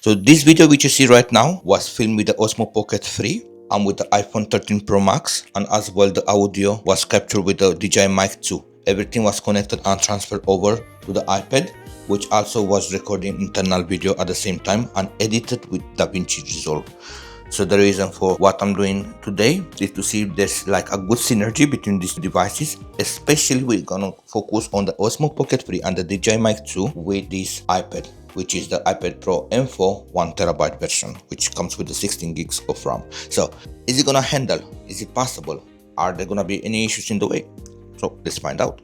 So this video which you see right now was filmed with the OSMO Pocket 3 and with the iPhone 13 Pro Max, and as well the audio was captured with the DJI Mic 2. Everything was connected and transferred over to the iPad, which also was recording internal video at the same time and edited with DaVinci Resolve. So the reason for what I'm doing today is to see if there's like a good synergy between these devices. Especially we're gonna focus on the OSMO Pocket 3 and the DJI Mic 2 with this iPad, which is the iPad Pro M4 1TB version, which comes with the 16 gigs of RAM. So is it gonna handle? Is it possible? Are there gonna be any issues in the way? So let's find out.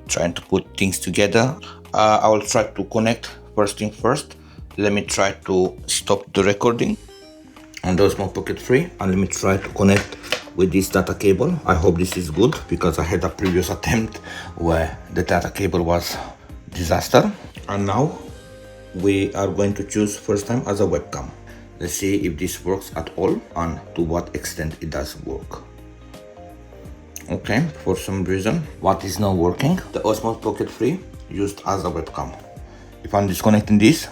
Trying to put things together. I will try to connect first thing first. Let me try to stop the recording on the OSMO Pocket 3 and let me try to connect with this data cable. I hope this is good because I had a previous attempt where the data cable was disaster. And now we are going to choose first time as a webcam. Let's see if this works at all and to what extent it does work. Okay, for some reason what is not working, the OSMO Pocket 3 used as a webcam. If I'm disconnecting this,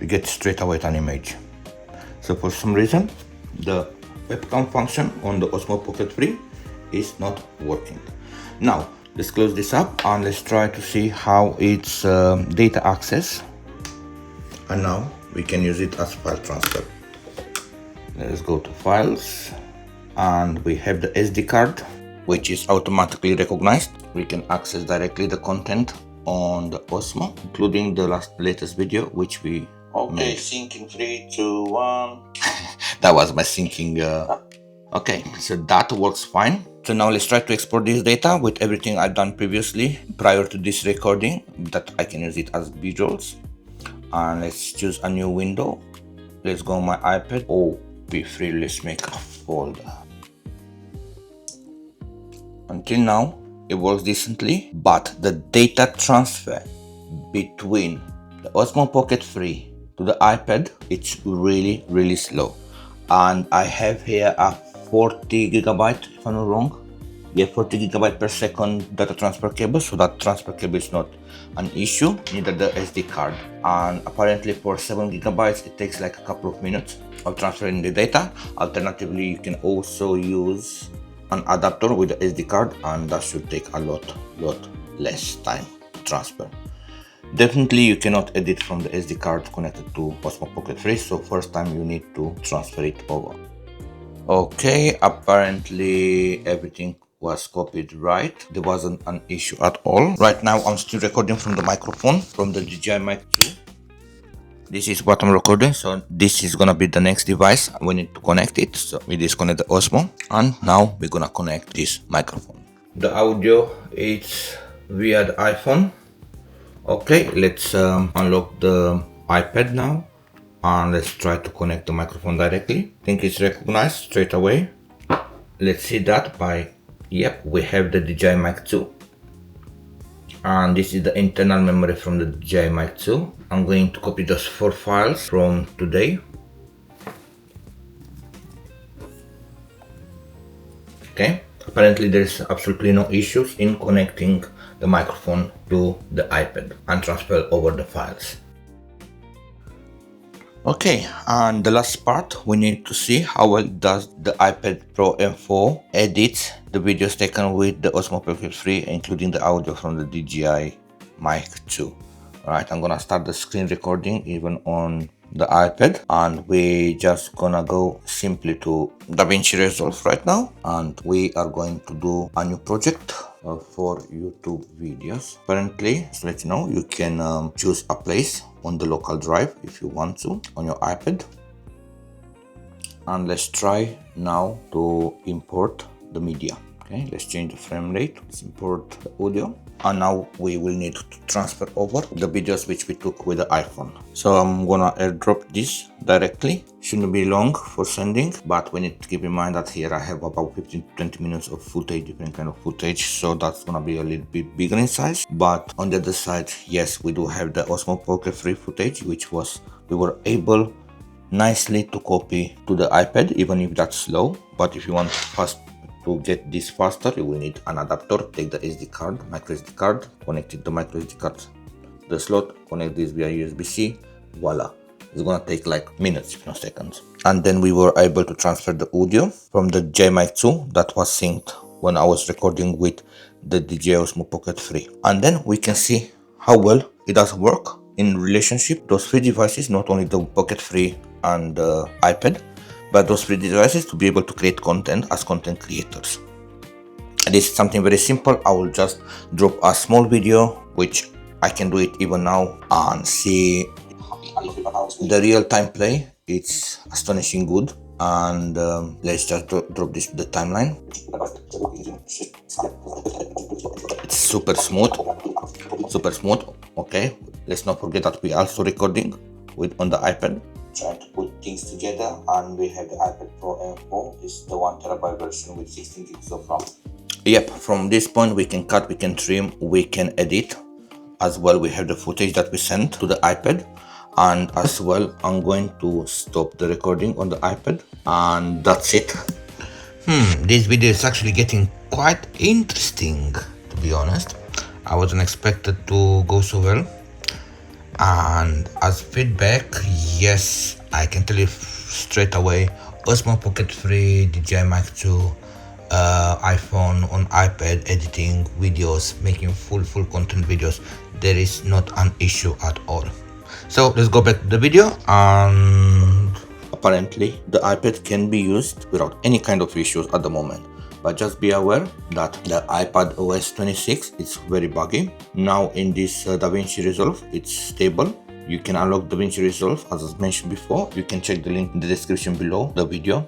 we get straight away an image. So for some reason the webcam function on the OSMO Pocket 3 is not working. Now let's close this up and let's try to see how it's data access, and now we can use it as file transfer. Let's go to files and we have the SD card, which is automatically recognized. We can access directly the content on the OSMO, including the latest video which we made. Syncing 3, 2, 1. That was my syncing. Okay, so that works fine. So now let's try to export this data with everything I've done previously prior to this recording, that I can use it as visuals. And let's choose a new window. Let's go on my iPad. Oh, P3, let's make a folder. Until now it works decently, but the data transfer between the OSMO Pocket 3 to the iPad, it's really slow. And I have here a 40 gigabyte, if I'm not wrong. Yeah, 40 gigabyte per second data transfer cable, so that transfer cable is not an issue, neither the SD card. And apparently for 7 gigabytes it takes like a couple of minutes of transferring the data. Alternatively, you can also use an adapter with the SD card, and that should take a lot less time to transfer. Definitely you cannot edit from the SD card connected to OSMO Pocket 3, so first time you need to transfer it over. Okay, apparently everything was copied right. There wasn't an issue at all. Right now I'm still recording from the microphone from the DJI Mic 2. This is what I'm recording, so this is gonna be the next device. We need to connect it, so we disconnect the OSMO and now we're gonna connect this microphone. The audio is via the iPhone. Okay, let's unlock the iPad now and let's try to connect the microphone directly. I think it's recognized straight away. Let's see that by, yep, we have the DJI Mic 2. And this is the internal memory from the DJI Mic 2. I'm going to copy those 4 files from today. Okay, apparently there's absolutely no issues in connecting the microphone to the iPad and transfer over the files. Okay, and the last part, we need to see how well does the iPad Pro M4 edit the videos taken with the OSMO Pocket 3, including the audio from the DJI Mic 2. Alright, I'm gonna start the screen recording even on the iPad, and we just gonna go simply to DaVinci Resolve right now, and we are going to do a new project for YouTube videos. Apparently, so let you know, you can choose a place on the local drive if you want to on your iPad. And let's try now to import the media. Okay, let's change the frame rate. Let's import the audio, and now we will need to transfer over the videos which we took with the iPhone. So I'm gonna airdrop this directly. Shouldn't be long for sending, but we need to keep in mind that here I have about 15 to 20 minutes of footage, different kind of footage, so that's gonna be a little bit bigger in size. But on the other side, yes, we do have the OSMO Pocket 3 footage, which we were able nicely to copy to the iPad, even if that's slow. But if you want to get this faster, you will need an adapter. Take the SD card, micro SD card, connect it to micro SD card, the slot, connect this via USB-C, Voila. It's gonna take like minutes, if not seconds. And then we were able to transfer the audio from the DJI Mic 2 that was synced when I was recording with the DJI OSMO Pocket 3. And then we can see how well it does work in relationship those three devices, not only the Pocket 3 and the iPad, but those three devices to be able to create content as content creators. And this is something very simple. I will just drop a small video, which I can do it even now, and see the real-time play. It's astonishing good. And let's just drop this to the timeline. It's super smooth. Okay, let's not forget that we are also recording on the iPad, trying to put things together. And we have the iPad Pro M4. This is the 1TB version with 16 gigs of RAM. Yep, from this point we can cut, we can trim, we can edit. As well, we have the footage that we sent to the iPad. And as well, I'm going to stop the recording on the iPad, and that's it. This video is actually getting quite interesting, to be honest. I wasn't expected to go so well. And as feedback, yes, I can tell you straight away, OSMO Pocket 3, DJI Mic 2, iPhone on iPad, editing videos, making full content videos, there is not an issue at all. So let's go back to the video. And apparently the iPad can be used without any kind of issues at the moment, but just be aware that the iPad OS 26 is very buggy. Now in this DaVinci Resolve, it's stable. You can unlock DaVinci Resolve, as I mentioned before. You can check the link in the description below the video.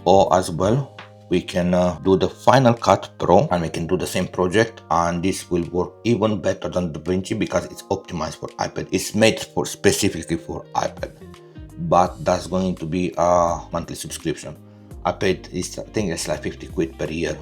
Or as well, we can do the Final Cut Pro, and we can do the same project, and this will work even better than DaVinci because it's optimized for iPad. It's made for specifically for iPad, but that's going to be a monthly subscription. iPad is, I think it's like 50 quid per year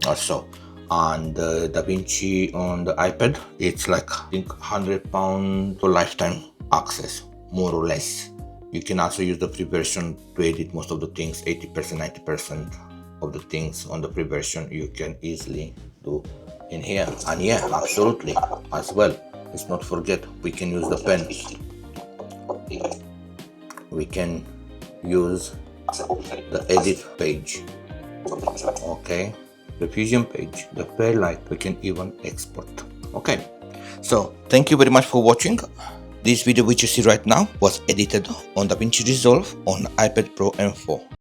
or so, and DaVinci on the iPad, it's like I think £100 for lifetime access, more or less. You can also use the free version to edit most of the things, 80%, 90% of the things on the free version you can easily do in here. And yeah, absolutely, as well, let's not forget, we can use the pen. We can use the edit page, okay, the fusion page, the Fairlight, we can even export. Okay, so thank you very much for watching. This video which you see right now was edited on DaVinci Resolve on iPad Pro M4.